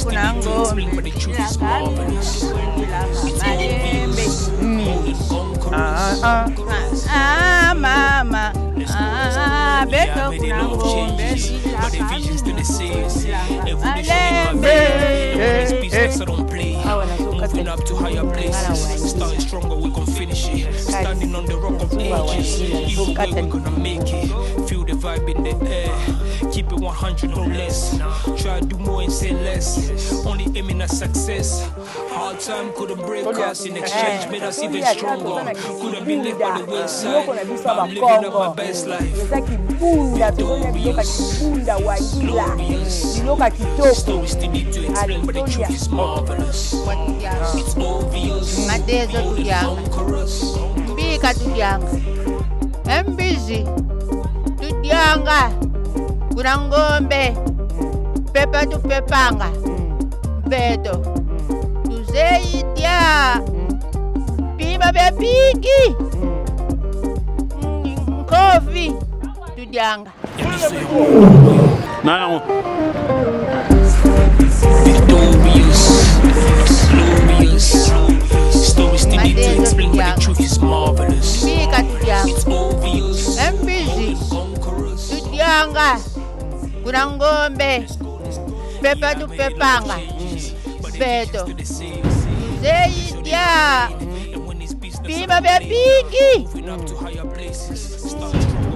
kuna ngombe mama beto kuna ngombe moving up to higher places, starting stronger, we gon' finish it. Standing on the rock of ages, either way we gonna make it. Feel the vibe in the air, keep it 100 no less. Try to do more and say less, only aiming at success. Hard time couldn't break us, in exchange made us even stronger. Couldn't be left by the wayside, but I'm living up my best life. Story still need to explain, but the truth is marvelous. It's obvious. Matezo tudianga, Mbika tudianga, Mbizi tudianga, kuna ngombe, pepa tupepanga, beto, tuzeitia, bima bepingi, kofi tudianga. Non. Story still need to explain, but the truth is marvelous. Mbika tudianga, It's obvious. Mbizi tudianga, kuna ngombe, pepa tupepanga, beto, tuzeitia, bima bepingi,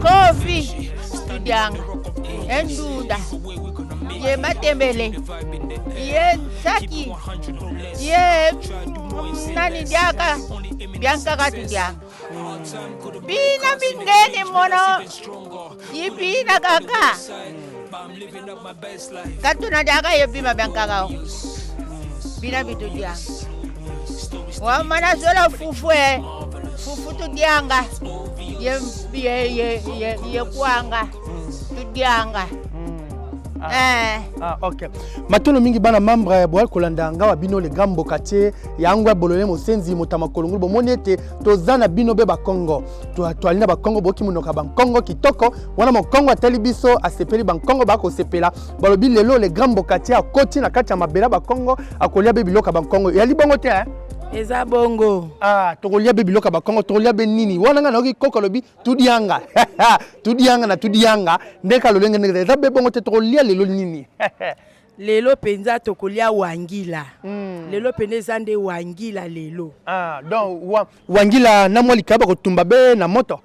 kofi tudianga, endunda, ye matembele, ye saki, ye nani diaka, bianca katudianga. Bina mingeni mono, ye bina kaka. Katuna diaka ye bima bianca kao. Bina bitudianga. Wamana sola fufu tudianga. Ye kuanga tudianga. Ok. Matono mingi bana membre boal kolanda ngawa bino le gambo katie yangwa bolole mosenzi motama kolongulu bomonete tozana bino be ba Congo. Toalina ba Congo boki munoka ba Congo kitoko wana mo Congo atali biso asepeli ba Congo ba ko sepela balobi lelo le gambo katie akoti na kati ya mabela ba Congo akolia be biloka ba Congo. Yali bongo te Eza bongo. Tokolia be biloka ba Congo tokolia be nini wana nga noki koko lobi tudianga. Tudianga na tudianga ndeka lolenge ndeka eza be bongo te tokolia lelo nini. Lelo penza tokolia wangila. Lelo pende zande wangila lelo. Donc wangila na mwa likaba ko tumba be na moto.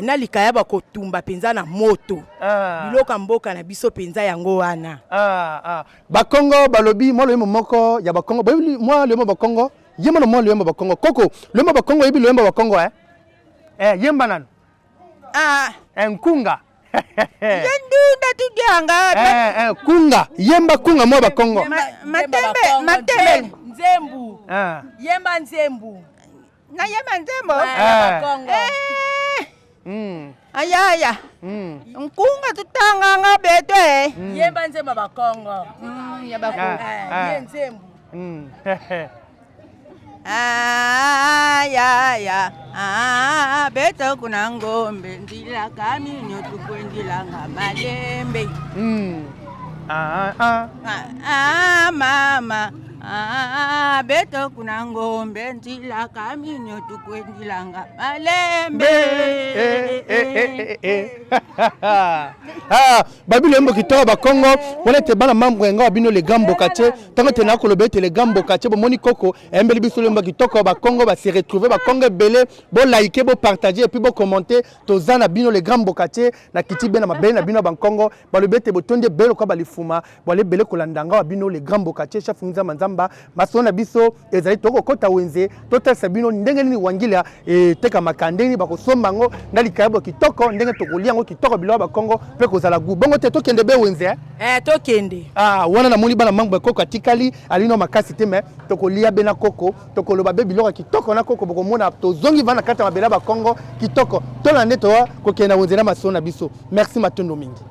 Na likaba ko tumba penza na moto. Biloka mboka na biso penza yango wana. Ba Congo balobi mo le moko ya ba Congo. Moi le mo ba Congo. Yema no mo le mo ba Congo. Koko le mo ba Congo yebi le mo ba Congo yemba nan. Nkunga. Yendunda tudianga. Kunga, yemba kunga mo ba Congo. Matembele. Nzembu. Yemba nzembu. Na yemba nzembo. Congo. Ayaya. Nkunga tutanga nga beto Yemba nzemba ba Congo. Yaba Congo. Nzembu. Beto kuna ngombe ndila kaminyo tukwendila nga malembe. Mama beto kuna ngombe ndila kaminyo tukwendila nga malembe. Babilo mbo kitoko ba Congo wana te bana mambo nga bino le gambo katie tango te na kolobe te le gambo katie bo moni koko embeli biso le mbo kitoko ba Congo ba se retrouver ba Congo belé bo liker bo partager et puis bo commenter tozana bino le gambo katie na kiti bena mabele na bino ba Congo ba le bete bo tonde belo ko ba lifuma bo le bele kolandanga ba bino le gambo katie chef nza manzamba masona biso ezali toko kota wenze tota sabino ndenge ni wangila e teka makandeni ba ko somba ngo ndali kayabo kitoko ndenge tokolia ngo kitoko bilo ba Congo pe kozala gu bongo te tokende be wenze tokende wana na moni bana mambo koko atikali alino makasi te me tokolia be na koko tokoloba be biloko kitoko na koko boko mona tozongi vana kata mabela ba Congo kitoko tolande to kokenda wenze na masona biso merci matondo mingi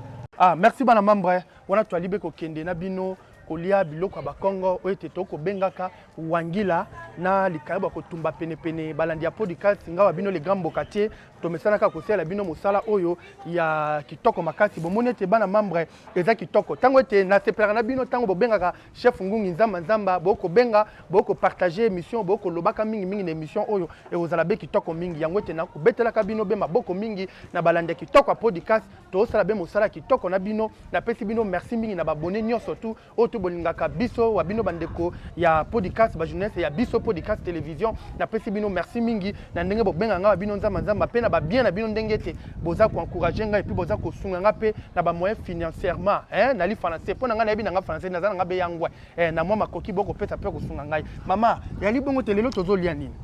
merci bana mambre wana to alibe kokende na bino kolia biloko ya bakongo oyo te tokobengaka wangila na likayeba kotumba pene balandi ya podcast ngawa bino le gambo quartier tomesanaka kosala bino mosala oyo ya kitoko makasi bomoni ete bana membre eza kitoko tango ete na sepelaka na bino tango bobengaka chef ngungi nzamba boko benga boko partager émission boko lobaka mingi na émission oyo ekozala be kitoko mingi yango ete na kobetelaka bino be maboko mingi na balandi ya kitoko ya podcast tosala be mosala kitoko na bino na pesi bino merci mingi na babone nyonso tu oyo to bolingaka biso wa bino bandeko ya podcast ba jeunesse ya biso podcast télévision na pesi bino merci mingi na ndenge bobenga nga bino nzamba pe na ba bien na bino ndenge te boza ko encourager nga et puis boza ko sunga nga pe na ba moyen financièrement na li français pona nga na yebi na nga français na zana nga be yangwa na mwa makoki boko pesa pe ko sunga ngai mama ya li bongo te lelo tozolia nini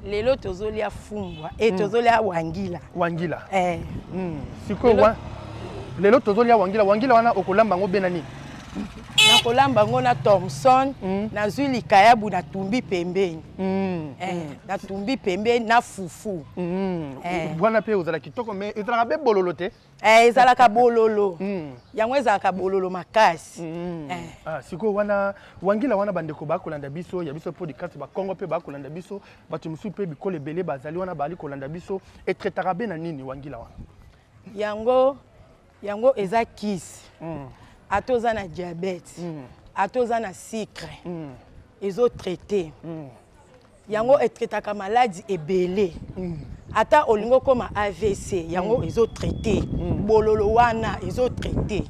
lelo tozolia fumbwa et tozolia wangila siko lelo tozolia wangila wana okolamba ngo bena nini na kolamba ngo na Thompson na zwi likayabu na tumbi pembeni na tumbi pembeni na fufu bwana pe ozala kitoko me ezalaka be bololo te ezalaka bololo yango ezalaka bololo makasi siko wana wangila wana bandeko bakolanda biso ya biso podcast bakongo pe bakolanda biso bato mosusu pe bikolo ebele bazali wana bali kolanda biso etretaka be na nini wangila wana yango eza kisi atoza na diabète atoza na sucre ezo traité yango etretaka maladie ebele ata olingo koma AVC yango ezo traité bololo wana ezo traité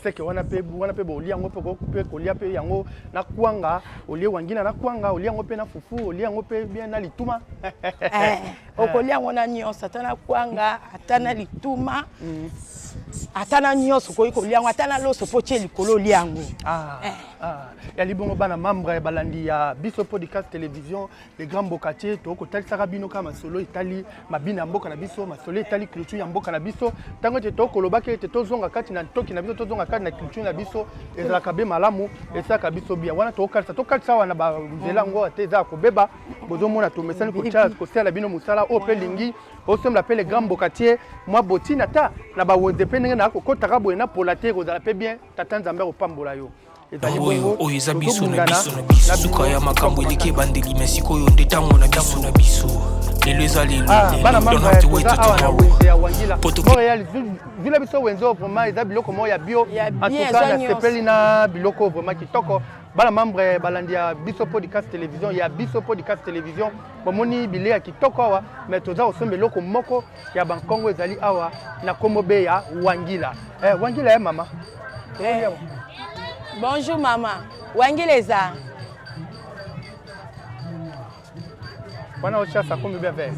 c'est que wana pe boli yango pe kolia pe yango na kwanga olie wangina na kwanga olie yango pe na fufu olie yango pe bien na lituma okolia yango na nyonso ata na kwanga ata na lituma atana nyonso koyi kolia yango atana loso po tie likolo liango ya libongo bana membre balandi ya biso podcast télévision les grands bokatier to ko talisaka bino kama solo itali mabina mboka na biso masolo itali culture ya mboka na biso tango te to kolobaka te tozonga kati na toki na biso tozonga kati na culture na biso ezalaka be malamu esaka biso bia wana to kalisa wana ba nzela ngo ate za ko beba bozomona to mesani ko charge ko sala bino musala o pe lingi o semble appeler grand bokatier moi botina ta na ba wonze pe ndenge na ko kotaka boye na polate ko zala pe bien tata nzambe ko pambola yo oyo eza biso na biso suka ya makambo eleki ebandeli me sikoyo nde ntango na biso lelo eza lelozila biso wenzo vraiment eza biloko moko ya bio antuka na sepeli na biloko vraiment kitoko bana membre balandi ya biso podcast télévision ya biso podcast télévision bomoni bile ya kitoko awa me toza kosomba eloko moko ya bankongo ezali awa na kombo be ya wangila wangila ya mama Bonjour maman. Wangileza. Wana ocha ça combien bien fait?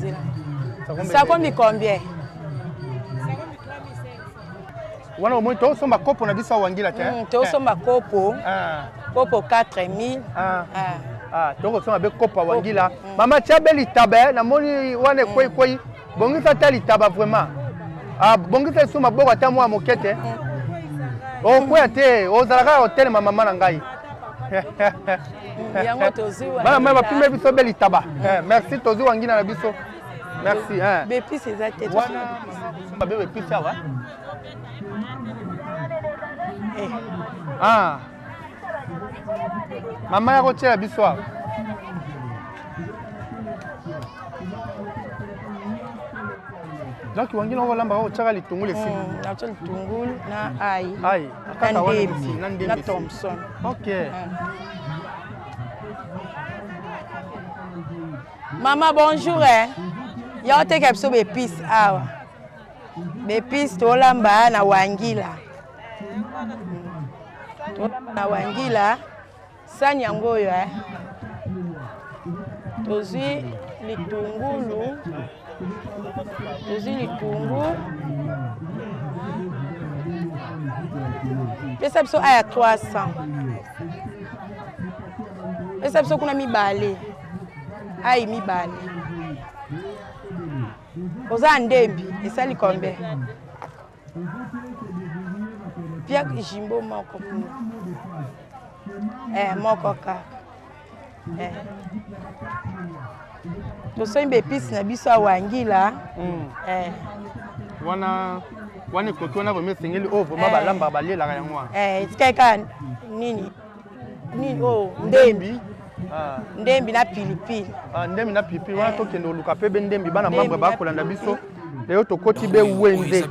Ça combien combien? Wana au moins to somba kopo na bisa wangila te. To somba kopo. Kopo 4000. To somba be kopo wangila. Mama chabeli tabe na moni wana koi bongisa tali taba vraiment. Bongisa soma boko ta moi mokete. Kwa te ozalaka hotel mama na ngai yango toziwa mama pime biso beli taba merci toziwa ngina na biso merci bepisi eza te wana mama bebe pisa wa mama ya kotia biso wa donc wangina olamba ko chaka litungulu si na chaka litungulu na ai akaka wana na Thompson OK Maman bonjour ya oteka biso bepisi awa bepisi tolamba na wangila na wangila sani yango oyo tozwi litungulu pesa biso aya 300 pesa biso kuna mibale ayi mibale oza ndembi esali kombe pia jimbo moko moko kaka tosombi episi na biso awangila wana wana koto wana vraiment sengeli oh vraiment balamba balela yango etikaka nini oh ndembi ndembi na pilipili ndembi na pilipili wana tokende oluka pe be ndembi bana mambre bakolanda biso leo tokoti be wenze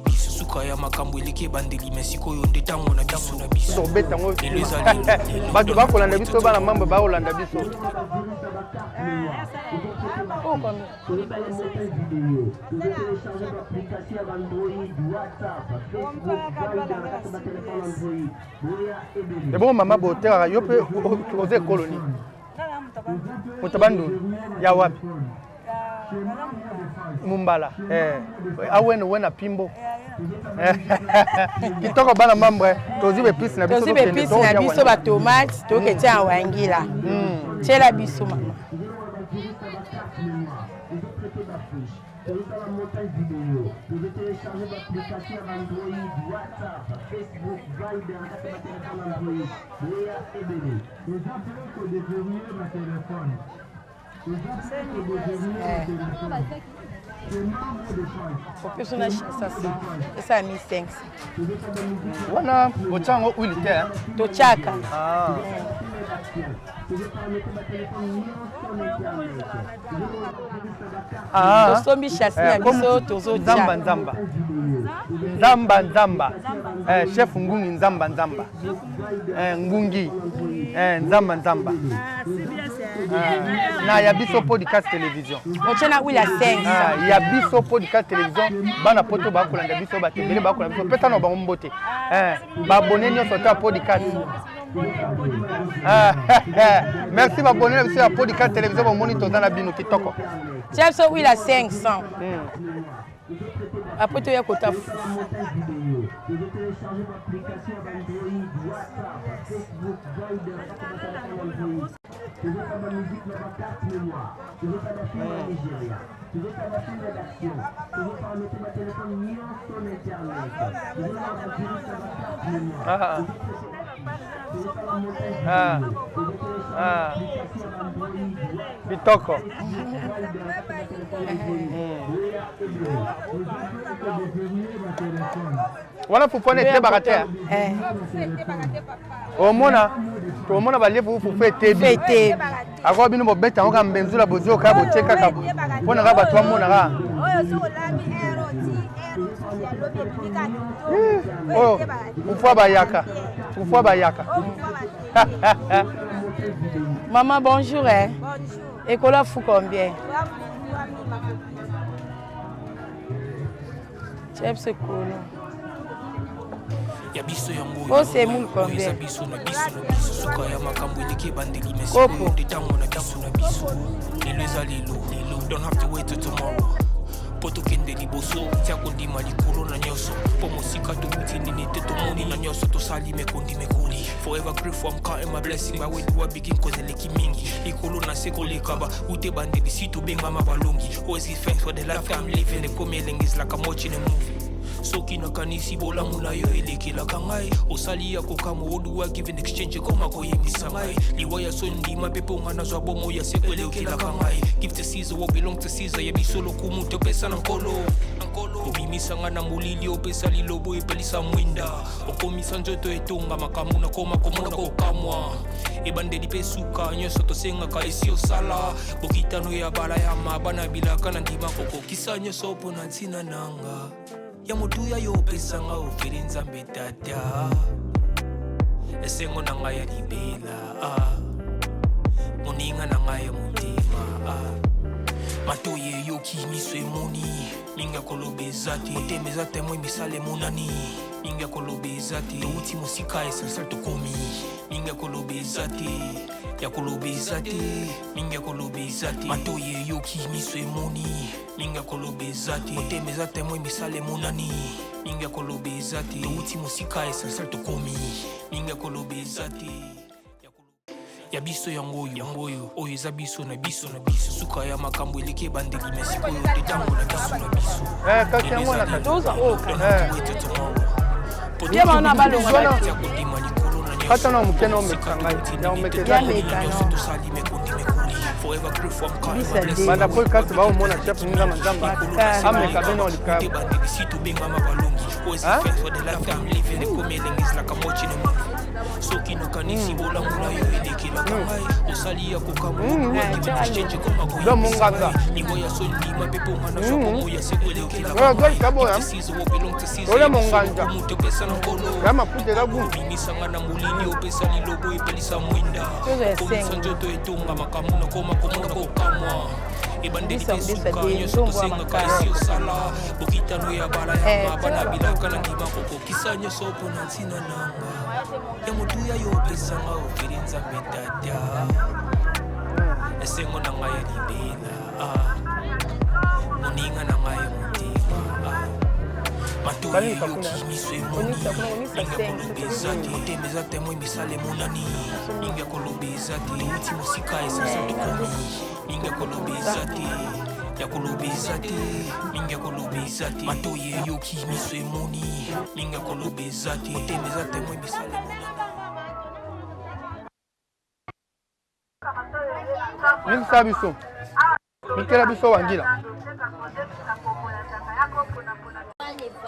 suka ya makambo eleki bandeli mesiko yo nde tango na biso sobeta ngo bato bakolanda biso bana mambre bakolanda biso bon mama botera yo pe oze koloni mutabandu ya wapi Mumbala aweno wena pimbo kitoko bana mambre tozibe pisi na biso ba tomate toketia wangila tshela biso mama Pouvez télécharger l'application Android, WhatsApp, Facebook, Viber, Android, Boya et bébé. Les appels que devenir ma téléphone. Les appels que devenir ma téléphone. C'est membre de poche. Pour que son achat ça et ça a mis 500. Wana bochango uilite tochaka tosombi chassi na biso tozotia nzamba chef ngungi nzamba ngungi nzamba na ya biso podcast télévision ochena wila 5 ya biso podcast télévision bana poto bakolanda biso batebele bakolanda biso pesa no bango mbote babone nyonso ta podcast merci babone na biso ya podcast télévision bomoni toza na bino kitoko tia biso wila 500 après tu ya kota Tu veux faire de la musique dans ma carte mémoire. Tu veux faire de la film en Nigeria. Tu veux faire de la film d'action. Tu veux faire mettre ma téléphone mis sur Internet. Tu veux faire de la musique dans ma carte mémoire. Tu veux faire la montagne vidéo. Tu veux télécharger l'application Android. Bitoko. Wana fufone te baratea. Omona balevu fufu etebi. Ako bino bobeta ngo kambenzula bozio ka bocheka ka. Pona ka batwa mona ka. Oh, ufwa bayaka. Maman bonjour École fou combien? Chef c'est cool. Ya biso yango oh c'est mou combien? Biso na biso suka ya makambo eleki bandeli mesiko de tango na biso lelo lelo don't have to wait till tomorrow poto kende liboso tia kondima likolo na nyoso po mosika to butini nete to moni na nyoso to sali mekondi mekoli forever grateful I'm counting my blessing but when you are begin cause eleki mingi likolo na seko lekaba ute bandeli situ benga mabalongi always give thanks for the life I'm living the coming is like I'm watching a movie soki na kanisi bolamu na yo elekelaka ngai osali ya kokamo oduwa give in exchange koma koyebisa ngai liwa ya sondima pepe onga nazwa bomo ya seko elekelaka ngai give to Caesar what belong to Caesar ya bisolo kumu topesa na nkolo obimisa nga na molili opesa lilobo epelisa mwinda okomisa nzoto etonga makamu na koma komona kokamwa ebandeli pe suka nyonso tosengaka esi osala bokitano ya bala ya mabana bilaka na ndima kokokisa nyonso mpona ntina nanga ya motuya yo pesanga oferi nzambe tata esengo na ngai ya libela moninga na ngai ya motima matoye yoki miso emoni minga kolobeza te motema eza temoi misala emonani minga kolobeza te touti mosika esansal tokomi minga kolobeza te ya kolobeza te minga kolobeza te matoye yoki miso emoni minga kolobeza te motema eza temoi misala emonani minga kolobeza te touti mosika esansal tokomi minga kolobeza te ya biso yango oyo eza biso na biso suka ya makambo eleki bandeli mesiko yo te tango na biso kasi yango na toza ya bana balonga kata na mukene omekanga ya omekeza Forever grateful, I'm counting my blessings. Banda Paul Kasi ba umona chef Nza Manzamba. Ameka beno lika. To being mama balungi. Always defense for the life I'm living. The coming is like I'm watching a movie. Soki no kanisi bola mula yo eleki la kamai. Osali ya kukamu. Change kama go. Do mungaza. Iwo ya so ndi mapepo mana so komo ya sekwele kila. Go kabo ya. Oya munganja. Muto pesa na kono. Kama pute la gu. Bimisanga na mulini opesa ni lobo ipelisa mwinda. Komisa njoto etunga makamu na koma komo na kokamwa. Ibandeli besuka nyoso senga kaisi osala. Bokitano ya bala ya mabana bilaka na ngima koko. Kisa nyoso pona ntina nanga. Ya mutuya yo pesanga ofirinza metata. Esengo na ngaya libela. Moninga na ngaya mutima. Matuye yo kimiswe moni. Ninga kolubezati. Temeza temo imisale monani. Ninga kolubezati. Uti musika esasa dukomi. Ninga kolubezati. Ya kolubezati. Ninga kolubezati. Matuye yo kimiswe moni. Ninga kolubezati. Temeza temo imisale monani. Mikisa biso. Mikela biso wangila.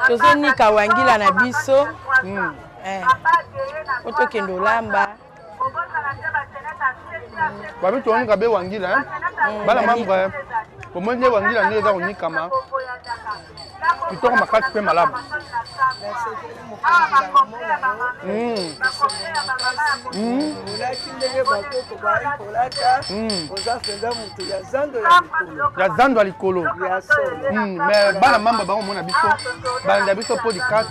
tozonika wangila na biso otokende olamba babi tonika be wangila bala mambwa pomone wangila nde eza konikama kitoko makasi mpe malamu ya zando ya likolo mais bana mamba bakomona biso balanda biso podcast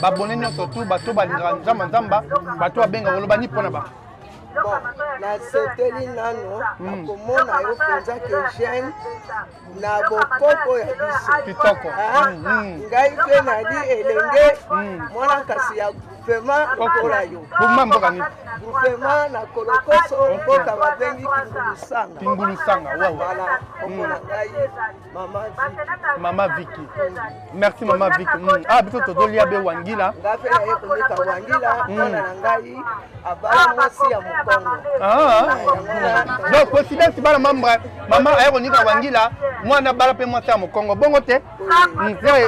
babone nyonso tu bato balingaka nzamba bato babenga koloba ni mpona bango naseteli nano akomona yo mpenza ke jeune na bokoko ya biso kitoko ngai mpe nali elenge mwana kasi ya guvema lokola yo buma mboka nini guvema na kolokoso mboka babengi kingulusanga wala komona ngai mama Viki merci mama Viki biso tozolia be wangila ngai mpe naye konika wangila mwana na ngai abala mwasi ya mokongo donc coïncidence bana mama aye konika wangila mwana bala mpe mwasi ya mokongo bongo te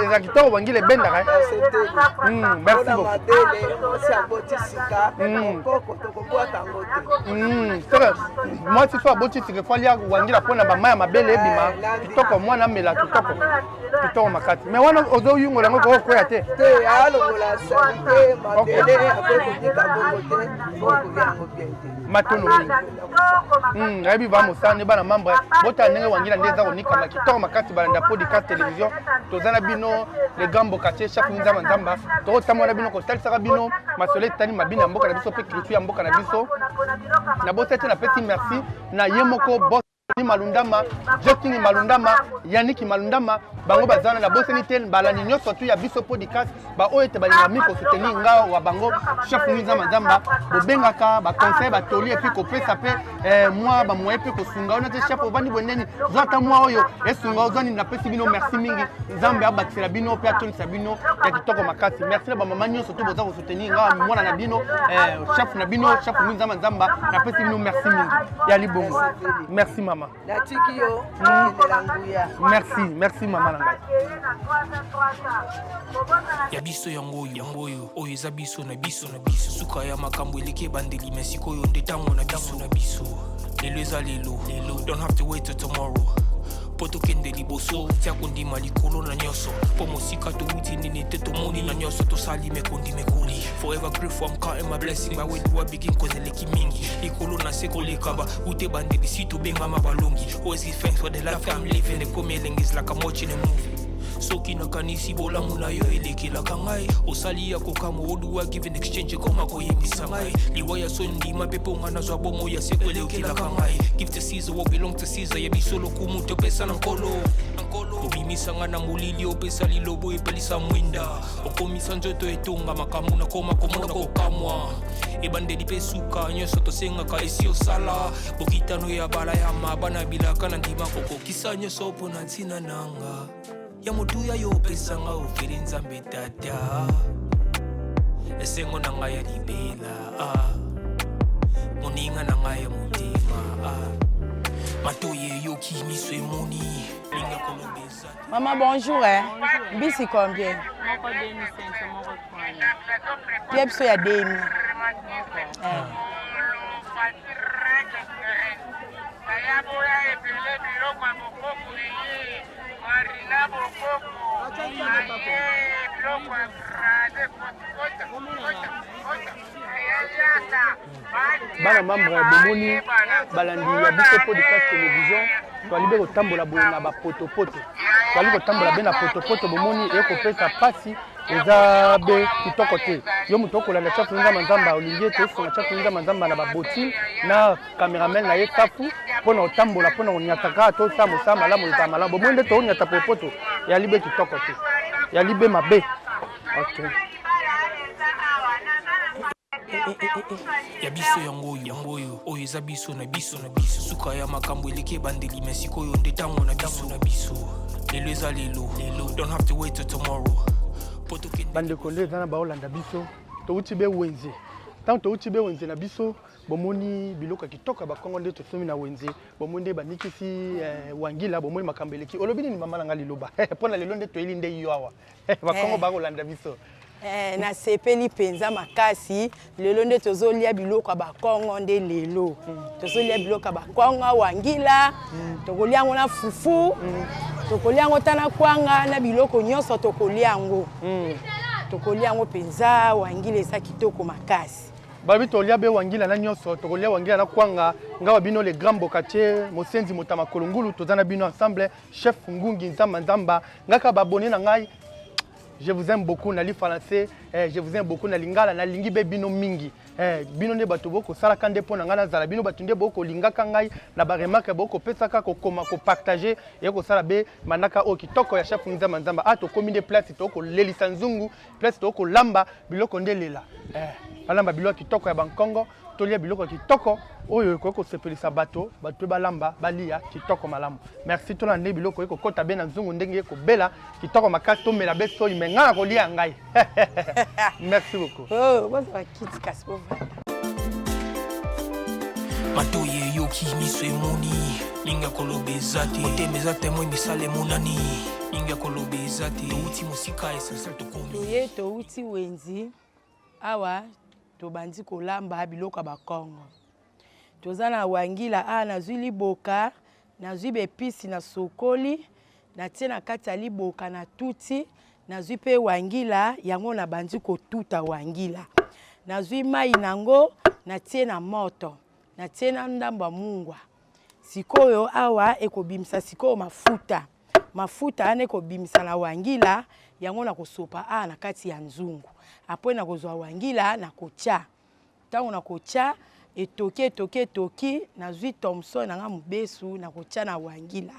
eza kitoko wangila ebendaka merci beaucoup mwasi so aboti sika falia wangila mpona bamai ya mabele ebima kitoko mwana amela kitoko makasi mais wana ozoyungola yango kokokwea te alongola santé mabele akokonika bongo te matono mingi ayebi va mosane bana mambre bota ndenge wangila nde eza konikama kitoko makasi balanda podcast télévision toza na bino legambo katie chaque nzamba nzamba tokotambola na bino kotalisaka bino masolo etali mabina ya mboka na biso mpe culture ya mboka na biso na bosa te napesi merci na ye moko bos Malundama, Joking Malundama, Yannick Malundama, Bango Bazana, la Bosseni Tel, Balanino, surtout ya Biso Podcast, Oete Balinami, pour soutenir Nga ou Bango, Chef Mouza Mazamba, Bengaka, Conseil, Toli, et puis Kopé, ça fait moi, moi, et puis Kosunga, on a des chefs au Bani Boneni, Zota Moyo, et Sunga, Zoni, n'a pas Sibino, merci Mingi, Zambia, Baxilabino, Piaton Sabino, Yakitoko Makati, merci la Mamanio, surtout pour soutenir Nga, moi, Nabino, Chef Nabino, Chef Mouza Mazamba, n'a pas Sibino, merci Mingi, Yali Bongo, merci maman. Merci maman nanga. Ya biso yango oyo eza biso na biso suka ya makambo eleke bandeli mesiko yo ndetango na biso lelo eza lelo don't have to wait till tomorrow poto kende liboso tia kondima likolo na nyoso po mosika touti nini te tomoni na nyoso tosali mekondi mekoli forever grateful I'm counting my blessing by way to begin cause eleki mingi likolo na seko lekaba ute bandeli si to benga mabalongi always give thanks for the life I'm living the coming is like I'm watching a movie soki na kanisi bola muna yo elekelaka ngai osali ya kokamo oduwa give an exchange koma koyembisa ngai liwaya so ndima pepo nga nazwa bomo ya seko elekelaka ngai give to Caesar what belong to Caesar ya bisolo kumu topesa na nkolo obimisa nga na mulili opesa lilobo epelisa mwinda okomisa nzoto etonga makambo na koma komona kokamwa ebandeli pe suka nyonso tosengaka esi osala bokitano ya bala ya mabana bilaka na ndima kokokisa nyonso mpo na ntina nanga ya motuya yo opesanga ofere nzambe tata esengo na ngai ya libela moninga na ngai ya motema Matoye yoki miso emoni. Linga kolobe za. Maman, bonjour. Bisi combien? Moko 2500, moko 3000. Puis il y a 2000. Bana membre bomoni balandi ya biso podcast télévision twalibe kotambola boye na bapotopoto twali kotambola be na potopoto bomoni ekopesa pasi eza be kitoko te yo moto okolanda chaque nzamba nzamba olingi tosunga chaque nzamba nzamba na baboti na cameraman na ye kafu mpona otambola mpona onyataka tosa mosala malamu eza malamu bomoni nde toonyata popoto yali be kitoko te yali be mabe. Okay. Ya biso yangoyo oyo eza biso na biso suka ya makambo eleki bandeli mesiko oyo nde tango na biso lelo eza lelo don't have to wait till tomorrow bandeko nde eza na baolanda biso touti be wenze ntango touti be wenze na biso bomoni biloko ya kitoko ya bakongo nde tosomi na wenze bomoni nde banikisi wangila bomoni makambo eleki olobi nini mama na nga liloba mpona lelo nde toyeli nde yo awa bakongo bakolanda biso. Na sepeli penza makasi lelo nde tozolia biloko ba Kongo nde lelo tozolia biloko ba Kongo wangila tokolia ngo na fufu tokolia ngo tana kwanga na biloko nyonso tokolia ngo tokolia ngo penza wangila esa kitoko makasi babi tolia be wangila na nyonso tokolia wangila na kwanga ngawa bino le grand bokatier mosenzi motama kolongulu tozana bino ensemble chef ngungi nzamba nzamba ngaka babone na ngai. Je vous aime beaucoup na li français, je vous aime beaucoup na lingala na lingi be bino mingi. Bino ne bato boko sala kande pona ngana zala bino batunde boko lingaka ngai na ba remarque boko pesaka ko koma ko partager et ko sala be manaka o kitoko ya chef nzamba nzamba ato komine place to ko lelisa nzungu place to ko lamba biloko ndelela. Balamba biloko kitoko ya Bankongo tolia biloko kitoko oyo ko sepelisa bato balamba balia kitoko malamu. Merci to lande biloko ko kota be na nzungu ndenge ko bela kitoko makasi to mela be so imenga ko lia ngai. Merci beaucoup. Oh, what's my kids kaspo. Matoye yoki miso emoni linga kolobe zati otemeza temo misale monani linga kolobe zati uti musika esasa tokomi to uti wenzi awa to bandi kolamba biloko ba Kongo tozana wangila na zwi liboka na zwi bepisi na sokoli na tie na kati ya liboka na tuti na zwi pe wangila yango na bandi kotuta wangila na zwi mai nango na tie na moto na tie na ndamba mungwa sikoyo awa ekobimisa sikoyo mafuta ane ekobimisa na wangila yango na kosopa na kati ya nzungu apoi na kozwa wangila na kocha tango na kocha etoki na zwi Thomson na nga mubesu na kocha na wangila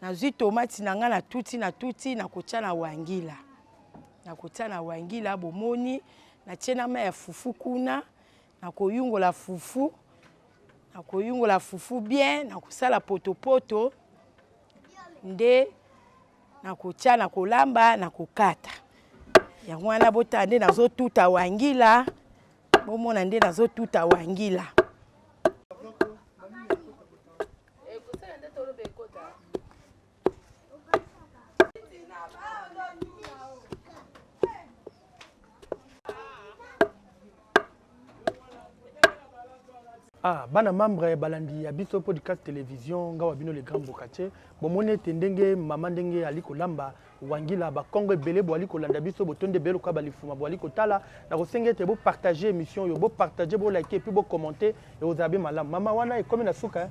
na zwi tomati na nga na tuti na kocha na wangila bomoni na tiena ma ya fufu kuna na koyungola fufu bien na kosala potopoto nde na kocha na kolamba na kokata yango wana bota nde nazotuta wangila bomona nde nazotuta wangila bana membre balandi ya biso podcast télévision ngawa bino le grand bokatier bomone tendenge mama ndenge aliko lamba wangila ba Kongo ebele bo aliko landa biso botonde belo ka balifuma bo aliko tala na kosengete bo partager émission yo bo partager bo liker puis bo commenter et ozabe malam mama wana e comme na suka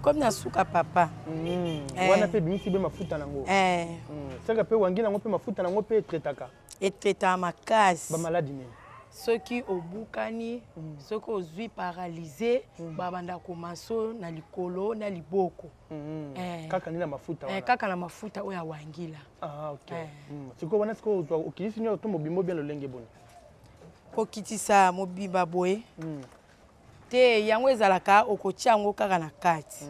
comme na suka papa wana pe bimisi be mafuta nango saka pe wangila ngo pe mafuta nango pe tretaka etreta makasi ba maladie ni soki obukani soki ozwi paralysé babanda komaso na likolo na liboko kaka ni na mafuta wana kaka na mafuta oya wangila okay siko wana siko okisi nyo to mobimbo bien lolenge boni kokitisa mobimba boye te yango ezalaka okotia yango kaka na kati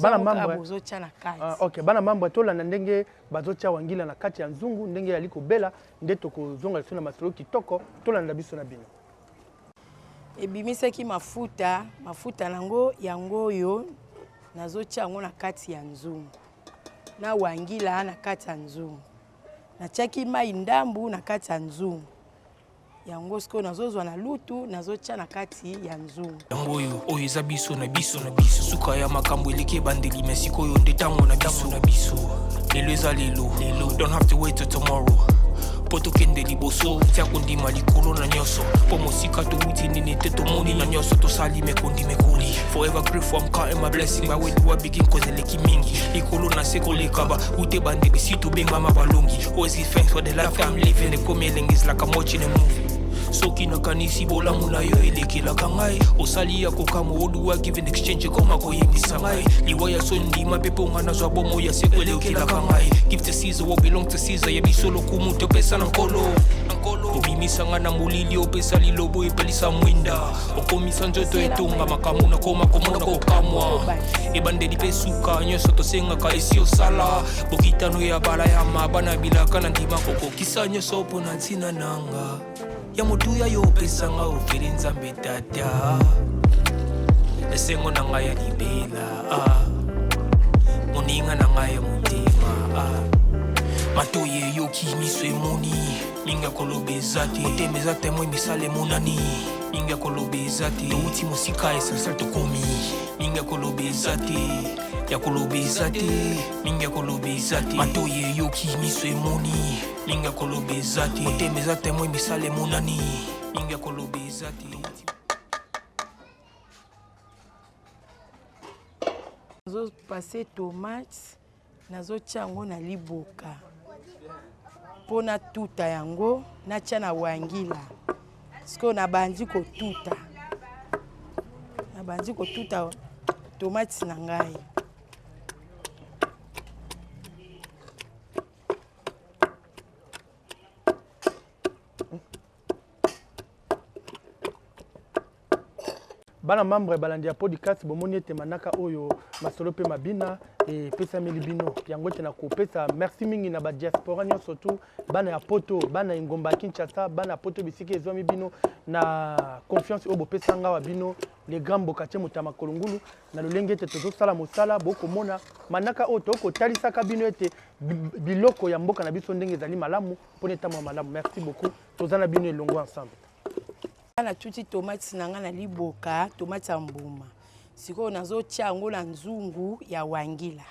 bana mambo bozotia na kati okay bana mambo tolanda ndenge bazotia wangila na kati ya nzungu ndenge yaliko bela nde tokozonga liso na masolo kitoko tolanda biso na bino ebimisaki mafuta nango yango oyo nazotia yango na kati ya nzungu na wangila na kati ya nzungu natiaki mai ndambu na kati ya nzungu yango siko nazozwa na lutu nazotia na kati ya nzungu yango oyo eza biso na biso suka ya makambo eleki ebandeli me sikoyo nde ntango na biso lelo eza lelo don't have to wait till tomorrow po tokende liboso tia kondima likolo na nyonso po mosika towuti nini te tomoni na nyonso tosali mekoli forever grateful I'm counting my blessing by way to begin cause eleki mingi likolo na se kolekaba ute bandeli si tobengama balongi always give thanks for the life I'm living ekomi elengis like I'm watching a movie soki nakanisi bolamu na yo elekelaka ngai osali ya kokamo oluwa give in exchange koma koyebisa ngai liwa ya so ndima mpe mpo nga nazwa bomo ya seko elekelaka ngai give to Caesar what belong to Caesar yebiso lokumu topesa na nkolo obimisanga na molili opesa lilobo epelisa mwinda okomisa nzoto etonga makamu na koma komona kokamwa ebandeli mpe suka nyonso tosengaka esi osala bokitano ya bala ya mabana bilaka na ndima kokokisa nyonso mpo na ntina nanga ya motuya yo opesanga ofeli nzambe tata esengo na ngai ya libela moninga na ngai ya motema matoye eyoki miso emoni mingi ya koloba eza te motema eza temoi misala emonani mingi ya koloba eza te touti mosika esansel tokomi mingi ya koloba eza te ya koloba eza te mingi ya koloba eza te matoye eyoki miso emoni mingi ya koloba eza te motema eza temoi misala emonani mingi ya koloba eza te nazopase tomate nazotia yango na liboka mpona tuta yango natia na wangila sikoyo nabandi kotuta tomate na ngai bana membre balandi ya podcast bomoni ete manaka oyo masolo mpe mabina epesameli bino yango ete na kopesa merci mingi na badiaspora nyonso tu bana ya poto bana engomba ya Kinshasa bana ya poto bisika ezwami bino na confiance oyo bopesa ngawa bino le grand bokatie moto ya makolo ngulu na lolenge ete tozosala mosala bokomona manaka oyo tokotalisaka bino ete biloko ya mboka na biso ndenge ezali malamu mpona etamwa malamu merci beaucoup toza na bino elongo ensemble na tuti tomate na nga na liboka tomate ya mbuma sikoyo nazotia yango na nzungu ya wangila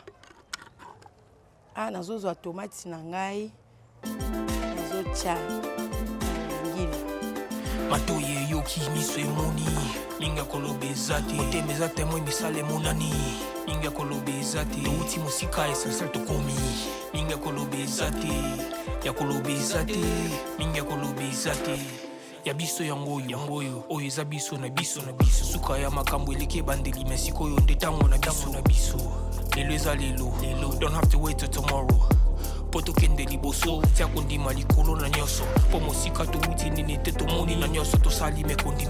nazozwa tomate na ngai nazotia wangila matoye eyoki miso emoni mingi ya koloba eza te motema eza temoi misala emonani mingi ya koloba eza te touti mosika esansel tokomi mingi ya koloba eza te ya koloba eza te mingi ya koloba eza te ya biso yango oyo eza biso na biso suka ya makambo eleki ebandeli me sikoyo nde ntango na biso lelo eza lelo don't have to wait till tomorrow po tokende liboso tia kondima likolo na nyonso po mosika towuti nini te tomoni na nyonso tosali mekoli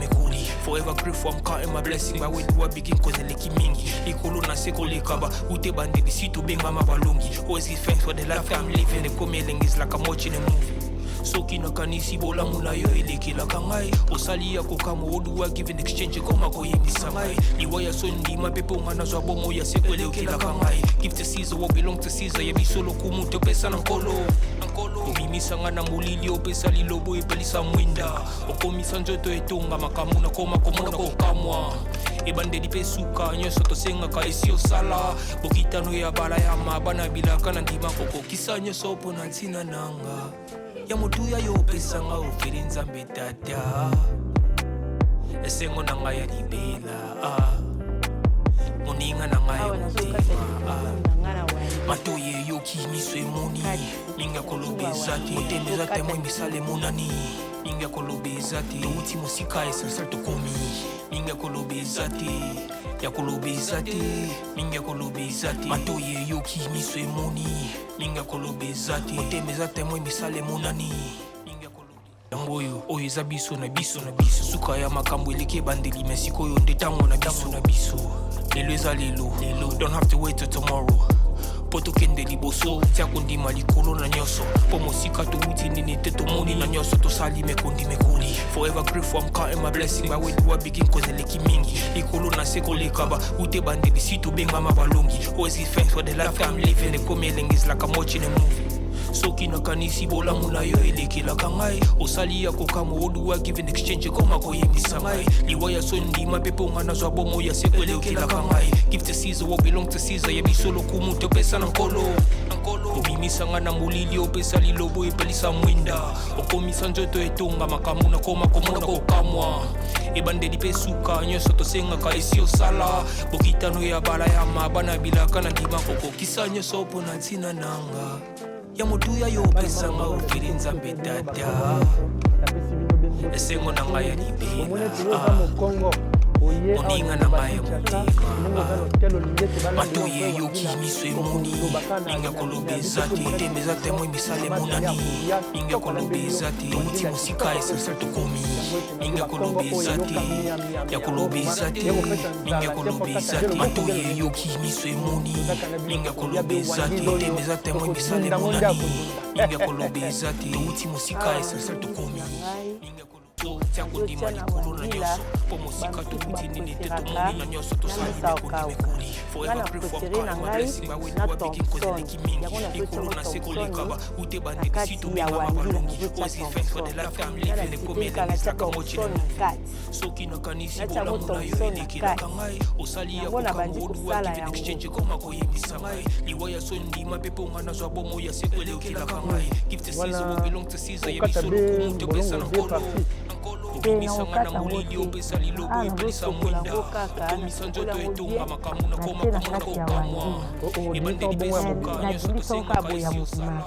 forever grateful I'm counting my blessing by way to begin cause eleki mingi likolo na se kolekaba ute bandeli si tobengama balongi always give thanks for the life I'm living ekomi elengis like I'm watching a movie soki nakanisi bolamu na yo elekelaka ngai osali ya kokamo oluwa give in exchange koma koyebisa ngai liwa ya so ndima mpe mpo nga nazwa bomo ya seko elekelaka ngai give to Caesar what belong to Caesar yebiso lokumu topesa na nkolo obimisanga na molili opesa lilobo epelisa mwinda okomisa nzoto etonga makamu na koma komona kokamwa ebandeli mpe suka nyonso tosengaka esi osala bokitano ya bala ya mabana bilaka na ndima kokokisa nyonso mpo na ntina nanga ya motuya yo opesanga ofeli nzambe tata esengo na ngai ya libela moninga na ngai ya motema matoye eyoki miso emoni mingi ya koloba eza te motema eza temoi misala emonani mingi ya koloba eza te touti mosika esansel tokomi mingi ya koloba eza te ya koloba eza te mingi ya koloba eza te matoye eyoki miso emoni mingi ya koloba eza te motema eza temoi misala emonani yango oyo eza biso na biso suka ya makambo eleki ebandeli me sikoyo nde ntango na biso lelo eza lelo don't have to wait till tomorrow poto kende liboso tia kondima likolo na nyoso po mosika touti nini te tomoni na nyoso tosali mekondi mekoli forever grateful I'm counting my blessing by way do I begin kozeleki mingi likolo na seko lekaba ute bande bisitu benga mabalongi always give thanks for the life I'm living the coming is like I'm watching a movie soki na kanisi bola muna yo elekela kangai osali ya kokamo oduwa give in exchange koma koyembisa ngai liwaya sondi mapepo ngana zwa bomo ya sekwelekela kangai give to Caesar what belong to Caesar yebi solo kumu te pesa na nkolo obimisa ngana mulili opesa lilobo epelisa mwinda okomisa njoto etonga makamu na koma komona kokamwa ebande dipesuka nyoso tosengaka esi osala bokitano ya bala ya mabana bilaka na ndima kokokisa nyoso mpo na ntina nanga ya motuya yo pesa nga ufiri nzambe dada esengo na ngai ya libela moninga na ngai ya motema matoye yoki miso emoni ninga kolobeza te tembeza temo emisala emonani ninga kolobeza te outi mosika esesa tokomi ninga kolobeza te ya kolobeza te ninga kolobeza te matoye yoki miso emoni ninga kolobeza te tembeza temo emisala emonani ninga kolobeza te outi mosika esesa tokomi tia kondima likolo na nyoso po mosika touti nini te tomoni na nyoso tosali mekoli forever grateful I'm counting my blessing by way do I begin kozeleki mingi likolo na seko lekaba ute bande bisitu benga mabalongi always give thanks for the life I'm living the coming is like I'm watching a movie soki na kanisi bola muna yo elekela kangai osali ya kokamo oduwa give in exchange koma koyembisa ngai liwaya sondi mapepo ngana zwa bomo ya sekwelekela kangai give to Caesar what belong to Caesar yebi solo kumu te pesa na nkolo obimisa ngana mulili opesa lilobo epelisa mwinda okomisa njoto etonga makamu na koma komona kokamwa ebande lipesuka nyoso tosengaka esi osala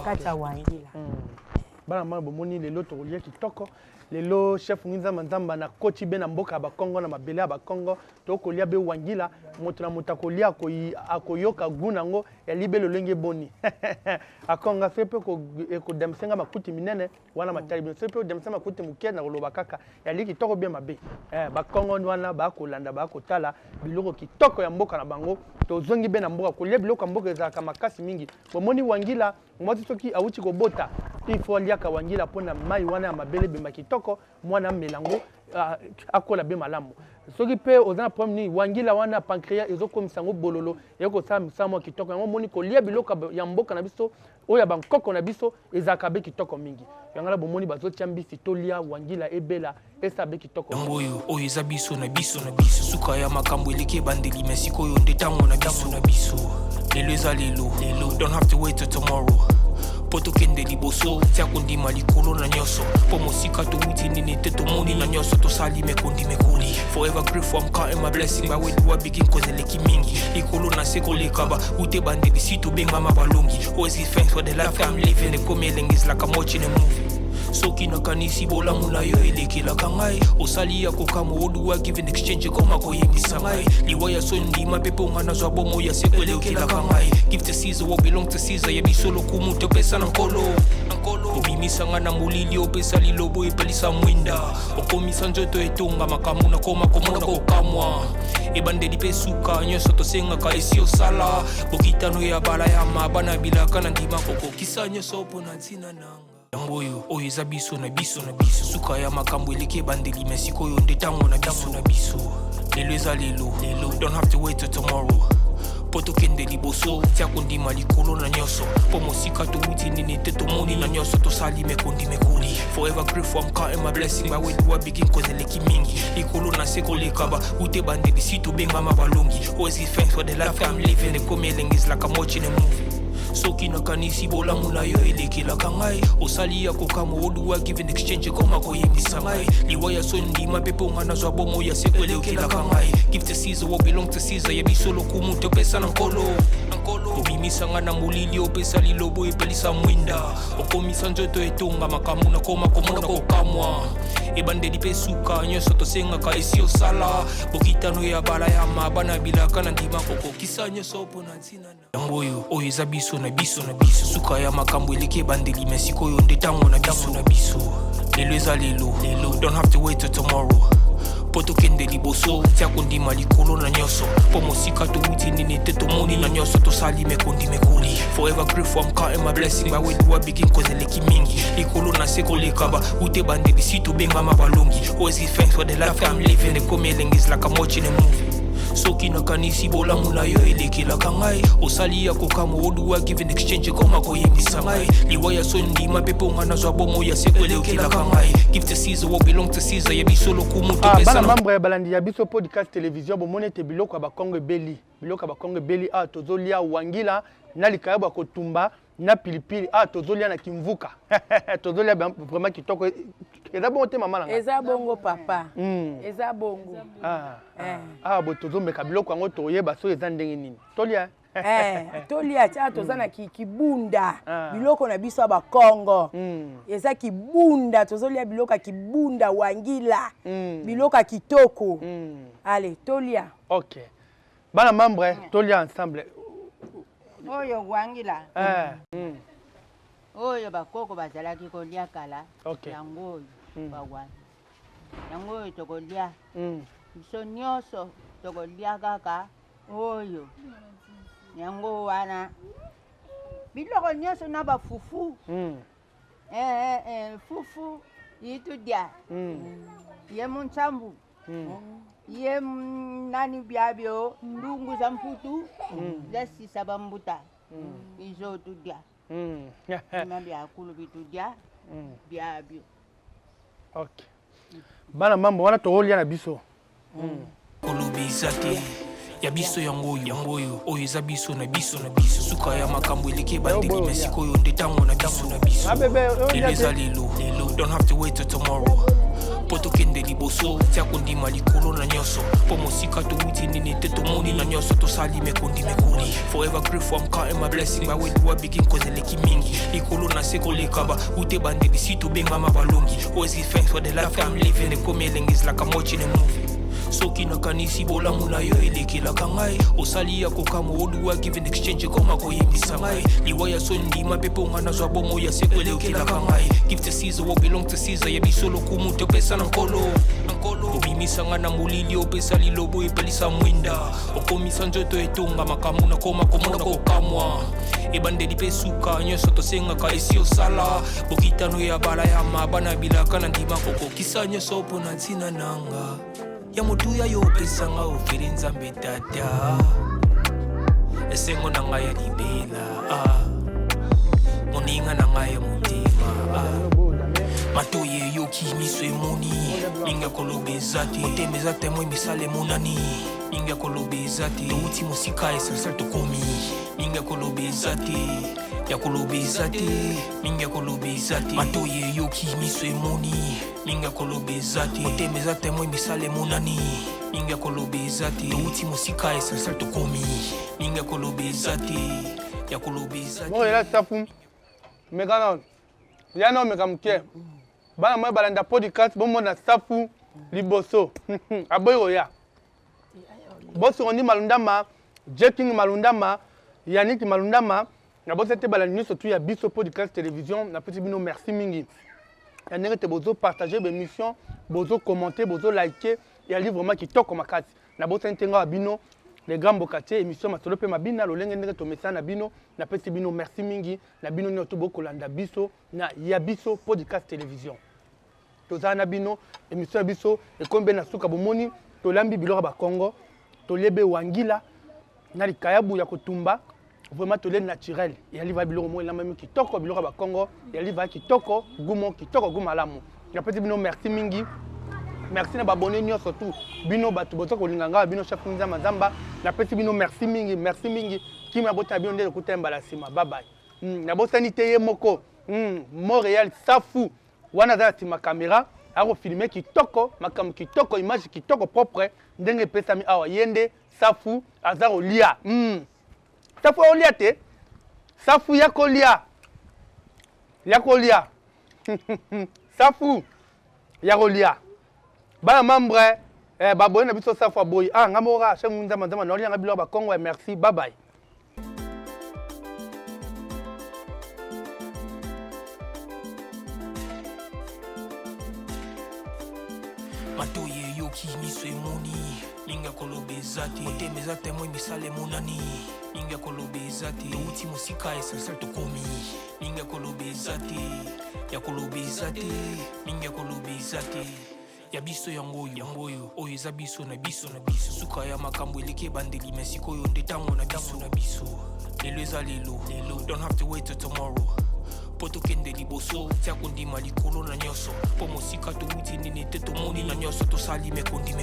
bana mwana bomoni lelo tokolia kitoko lelo chef Nginzamba Nzamba na koti be na mboka ba Kongo na mabele ya ba Kongo tokolia be wangila moto na mutakolia akoyoka gunango ya libelo lenge boni akonga fepe ko demsenga makuti minene wana matali bien fepe demsenga makuti muke na koloba kaka ya liki toko bien mabe ba Kongo wana ba kolanda ba kotala biloko kitoko ya mboka na bango tozongi be na mboka kolia biloko mboka ezaka makasi mingi bomoni wangila mwati soki awuti kobota ifo liaka wangila pona mai wana ya mabele be makitoko mwana melango akola be malamu soki pe ozana problème ni wangila wana pancréas ezokomisa ngo bololo yeko sa msamo kitoko yango moni kolia biloko ya mboka na biso oya bankoko na biso ezaka be kitoko mingi yangala bomoni bazotia mbisi tolia wangila ebela esa be kitoko ngoyo oyo eza biso na biso suka ya makambo eleke bandeli mesiko oyo ndetango na biso lelo eza lelo don't have to wait till tomorrow poto kende liboso tia kondima likolo na nyoso po mosika touti nini te tomoni na nyoso tosali mekondi mekoli forever grateful I'm counting my blessing by way do I begin kozeleki mingi likolo na seko lekaba ute bande bisitu benga mabalongi always give thanks for the life I'm living the coming is like I'm watching a movie soki na kanisi bola muna yo elekela kangai osali ya kokamo oduwa give in exchange koma koyembisa ngai liwaya sondi mapepo ngana zwa bomo ya sekwelekela kangai give to Caesar what belong to Caesar yebi solo kumu te pesa na nkolo obimisa ngana mulili opesa lilobo epelisa mwinda okomisa njoto etonga makamu na koma komona kokamwa ebande dipesuka nyoso tosengaka esi osala bokitano ya bala ya mabana bilaka na ndima kokokisa nyoso mpo na ntina nanga yangoyo oyo eza biso na biso suka ya makambo eleke bandeli mesiko oyo ndetango na biso lelo eza lelo don't have to wait till tomorrow poto kende liboso tia kondima likolo na nyoso po mosika touti nini te tomoni na nyoso tosali mekondi mekoli forever grateful I'm counting my blessing by way do I begin kozeleki mingi likolo na seko lekaba ute bande bisitu benga mabalongi always give thanks for the life I'm living the coming is like I'm watching a movie soki na kanisi bola muna yo elekela kangai osali ya kokamo oduwa give in exchange koma koyembisa ngai liwaya sondi mapepo ngana zwa bomo ya sekwelekela kangai give to Caesar what belong to Caesar yebi solo kumu te pesa na nkolo obimisa ngana mulili opesa lilobo epelisa mwinda okomisa njoto etonga makamu na koma komona kokamwa ebande dipesuka nyoso tosengaka esi osala bokitano ya bala ya mabana bilaka na ndima kokokisa nyoso mpo na ntina yangoyo oyo eza biso na biso suka ya makambo eleke bandeli mesiko oyo ndetango na biso lelo eza lelo don't have to wait till tomorrow poto kende liboso tia kondima likolo na nyoso po mosika to uti nini te to moni na nyoso to sali me kondi me koli forever grateful I'm counting my blessing by way do I begin cause eleki mingi likolo na seko lekaba ute bande disitu benga mabalongi always give thanks for the life I'm living the come is like I'm watching a movie soki na kanisi bola muna yo elekela kangai osali ya kokamo oduwa give in exchange koma koyembisa ngai liwaya sondi mapepo ngana zwa bomo ya sekwelekela kangai give to Caesar what belong to Caesar ya bisolo kumu to pesa bana membre ya balandi ya biso podcast télévision bomone te biloko ba Kongo beli tozolia wangila na likayaba kotumba na pilipili tozolia na kimvuka tozolia vraiment kitoko eza bongo te mama nanga eza bongo papa eza bongo bo tozomeka biloko yango toyeba so eza ndenge nini tolia tolia tia toza na kibunda biloko na biso ba Kongo eza kibunda tozolia biloko kibunda wangila biloko kitoko allez tolia OK bana membre tolia ensemble oyo wangila oyo bakoko bazalaki kolia kala yango oyo bawana yango oyo tokolia biso nyonso tokolia kaka oyo yango wana biloko nyonso na bafufu fufu yitudia ye munchambu ye nani biabio ndungu za mputu zasisa bambuta izo tudia mabia kulu bitudia biabio OK bana mambo wana tolia na biso kolobisate ya biso yango oyo eza biso na biso suka ya makambo eleke bandeli mesiko oyo ndetango na biso eleza lelo don't have to wait till tomorrow poto kende liboso tia kondima likolo na nyoso po mosika to uti nini te to moni na nyoso to sali me kondi me koli forever grateful I'm counting my blessing by way do I begin cause eleki mingi likolo na seko lekaba ute bande disitu benga mabalongi always give thanks for the life I'm living the come is like I'm watching a movie soki na kanisi bola muna yo elekela kangai osali ya kokamo oduwa give in exchange koma koyembisa ngai liwaya sondi mapepo ngana zwa bomo ya sekwelekela kangai give to Caesar what belong to Caesar ya bisolo kumu to pesa na nkolo obimisa ngana mulili opesa lilobo epelisa mwinda okomisa njoto etonga makamu na koma komona kokamwa ebandeli pesuka nyoso tosengaka esi osala bokitano ya bala ya mabana bilaka na ndima kokokisa nyoso pona ntina nanga ya mutuya yo pesanga ofiri nzambe tata esengo na ngai ya libela moninga na ngai ya mutima matoye yoki miso emoni ninga kolobeza te otemeza temwe misale monani ninga kolobeza te touti mosika esasal tokomi ninga kolobeza te ya kolobeza te ninga kolobeza te matoye yoki miso emoni ninga kolobeza te otemeza temwe misale monani ninga kolobeza te touti mosika esasal tokomi ninga kolobeza te ya kolobeza te la safu mekana yana mekamke bana moi balanda podcast bomo na safu liboso aboyo ya boso oni malundama Jeking malundama Yannick malundama na boso te balanda nyonso tu ya biso podcast télévision na petit bino merci mingi ya ndenge te bozo partager l'émission bozo commenter bozo liker ya livre vraiment kitoko makati na boso ntenga wa bino les grands bokatier émission masolo pe mabina lolenge ndenge to message na bino na petit bino merci mingi na bino nyoto bokolanda biso na ya biso podcast télévision tozana bino émission ya biso ekombe na suka bomoni tolambi biloko ba Congo tolebe wangila na likayabu ya kotumba vraiment tolé naturel ya liva biloko mo elamba mi kitoko biloko ba Congo ya liva kitoko gumo kitoko gumalamu na petit bino merci mingi merci na babone nyonso surtout bino batu bozo kolinganga bino chef Nzamba Nzamba na petit bino merci mingi kimi abota bino ndele kutemba la sima bye bye na bosani te ye moko Montréal safu wana za tima caméra ako filmer kitoko makam kitoko image kitoko propre ndenge pesa mi awa yende safu azaro lia safu olia te safu yako lia safu yako lia bana membre baboye na biso safu aboyi ngamora chef Nzamba Nzamba na olia ngabilo ba Congo merci bye bye. matoye yoki miso emoni minga koloba eza te motema eza temoi misala emonani minga koloba eza te touti mosika esansel tokomi minga koloba eza te ya koloba eza te minga koloba eza te ya biso yango oyo eza biso na biso suka ya makambo eleki ebandeli me sikoyo nde ntango na biso lelo eza lelo don't have to wait till tomorrow po tokende liboso tia kondima likolo na nyonso po mosika touti nini te tomoni na nyonso tosali mekoli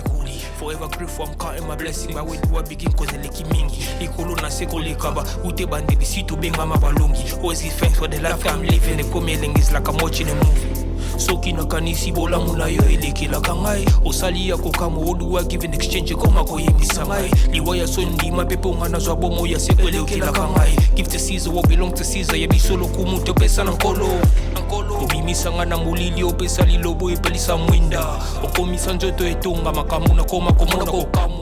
forever grateful I'm counting my blessing but when do I begin cause eleki mingi likolo na se kolekaba ute bandeli si tobengama balongi always give thanks for the life I'm living the coming is like I'm watching a movie soki nakanisi bolamu na yo elekelaka ngai osali ya kokamo oduwa give in exchange koma koyembisa ngai liwa ya sondima mpe mpo nga nazwa bomo ya seko elekelaka ngai give to Caesar what belong to Caesar ya biso lokumu topesa na nkolo obimisanga na molili opesa lilobo epelisa mwinda okomisa nzoto etonga makambo nakoma komona kokamo